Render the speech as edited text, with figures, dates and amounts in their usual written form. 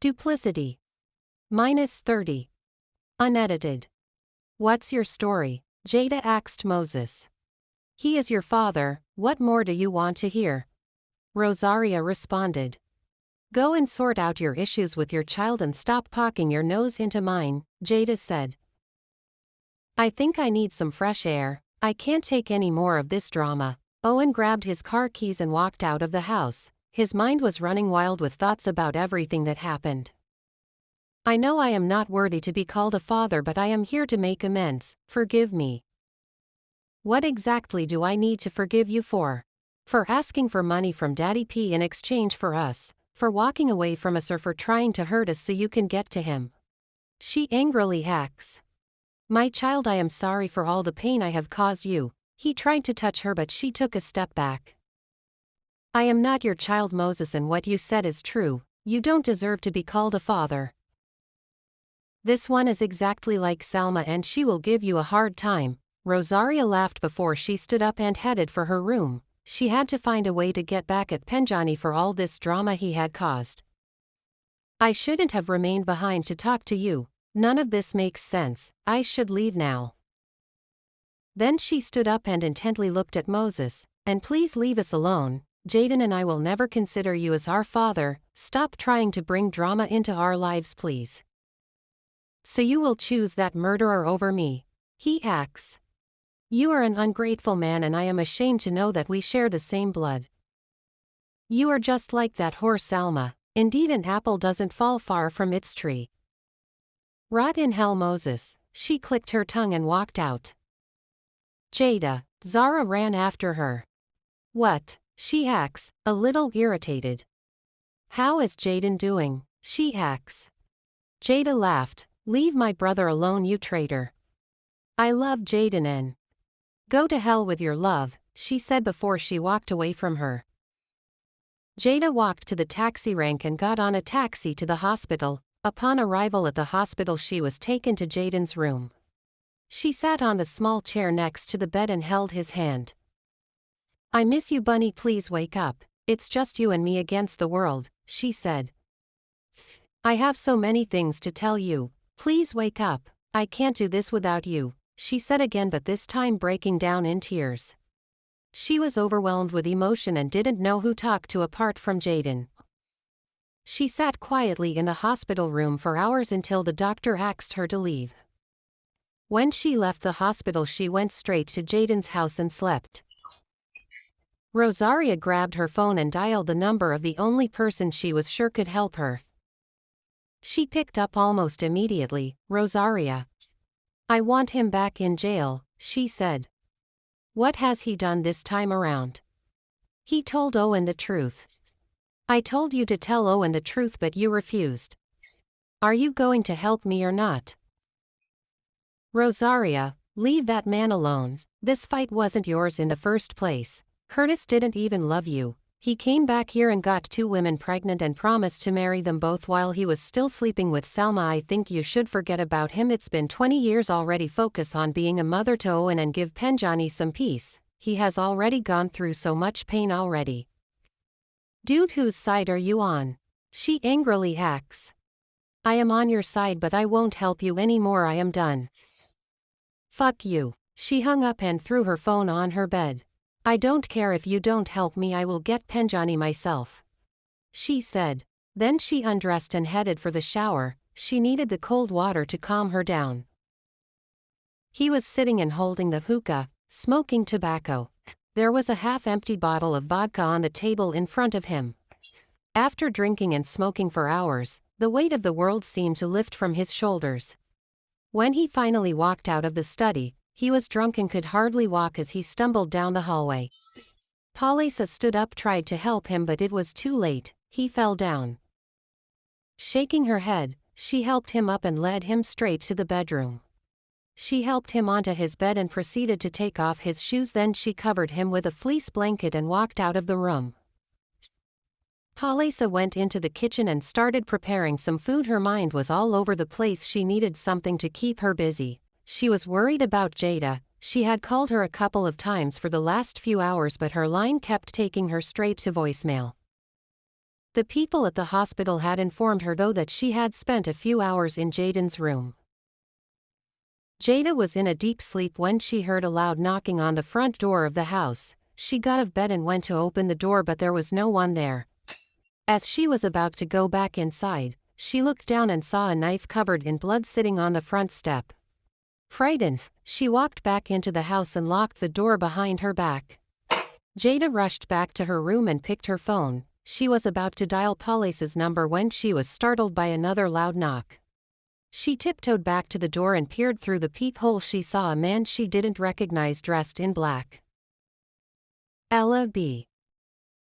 Duplicity. -30. Unedited. What's your story? Jada asked Moses. He is your father, what more do you want to hear? Rosaria responded. Go and sort out your issues with your child and stop poking your nose into mine, Jada said. I think I need some fresh air, I can't take any more of this drama. Owen grabbed his car keys and walked out of the house. His mind was running wild with thoughts about everything that happened. I know I am not worthy to be called a father, but I am here to make amends. Forgive me. What exactly do I need to forgive you for? For asking for money from Daddy P in exchange for us, for walking away from us, or for trying to hurt us so you can get to him? She angrily hacks. My child, I am sorry for all the pain I have caused you. He tried to touch her, but she took a step back. I am not your child, Moses, and what you said is true. You don't deserve to be called a father. This one is exactly like Salma and she will give you a hard time. Rosaria laughed before she stood up and headed for her room. She had to find a way to get back at Penjani for all this drama he had caused. I shouldn't have remained behind to talk to you. None of this makes sense. I should leave now. Then she stood up and intently looked at Moses. And please leave us alone. Jaden and I will never consider you as our father. Stop trying to bring drama into our lives, please. So you will choose that murderer over me? He acts. You are an ungrateful man, and I am ashamed to know that we share the same blood. You are just like that whore Salma. Indeed, an apple doesn't fall far from its tree. Rot in hell, Moses. She clicked her tongue and walked out. Jada. Zara ran after her. What? She acts, a little irritated. How is Jaden doing? She acts. Jada laughed. Leave my brother alone, you traitor. I love Jaden and. Go to hell with your love, she said before she walked away from her. Jada walked to the taxi rank and got on a taxi to the hospital. Upon arrival at the hospital, she was taken to Jaden's room. She sat on the small chair next to the bed and held his hand. I miss you, Bunny, please wake up. It's just you and me against the world, she said. I have so many things to tell you. Please wake up. I can't do this without you, she said again, but this time breaking down in tears. She was overwhelmed with emotion and didn't know who to talk to apart from Jaden. She sat quietly in the hospital room for hours until the doctor asked her to leave. When she left the hospital, she went straight to Jaden's house and slept. Rosaria grabbed her phone and dialed the number of the only person she was sure could help her. She picked up almost immediately. Rosaria. I want him back in jail, she said. What has he done this time around? He told Owen the truth. I told you to tell Owen the truth, but you refused. Are you going to help me or not? Rosaria, leave that man alone. This fight wasn't yours in the first place. Curtis didn't even love you. He came back here and got 2 women pregnant and promised to marry them both while he was still sleeping with Salma. I think you should forget about him. It's been 20 years already. Focus on being a mother to Owen and give Penjani some peace. He has already gone through so much pain already. Dude, whose side are you on? She angrily hacks. I am on your side, but I won't help you anymore. I am done. Fuck you. She hung up and threw her phone on her bed. I don't care if you don't help me, I will get Penjani myself, she said. Then she undressed and headed for the shower. She needed the cold water to calm her down. He was sitting and holding the hookah, smoking tobacco. There was a half-empty bottle of vodka on the table in front of him. After drinking and smoking for hours, the weight of the world seemed to lift from his shoulders. When he finally walked out of the study, he was drunk and could hardly walk as he stumbled down the hallway. Paulisa stood up, tried to help him, but it was too late. He fell down. Shaking her head, she helped him up and led him straight to the bedroom. She helped him onto his bed and proceeded to take off his shoes. Then she covered him with a fleece blanket and walked out of the room. Paulisa went into the kitchen and started preparing some food. Her mind was all over the place. She needed something to keep her busy. She was worried about Jada. She had called her a couple of times for the last few hours, but her line kept taking her straight to voicemail. The people at the hospital had informed her though that she had spent a few hours in Jaden's room. Jada was in a deep sleep when she heard a loud knocking on the front door of the house. She got out of bed and went to open the door, but there was no one there. As she was about to go back inside, she looked down and saw a knife covered in blood sitting on the front step. Frightened, she walked back into the house and locked the door behind her back. Jada rushed back to her room and picked her phone. She was about to dial police's number when she was startled by another loud knock. She tiptoed back to the door and peered through the peephole. She saw a man she didn't recognize dressed in black. Ella B.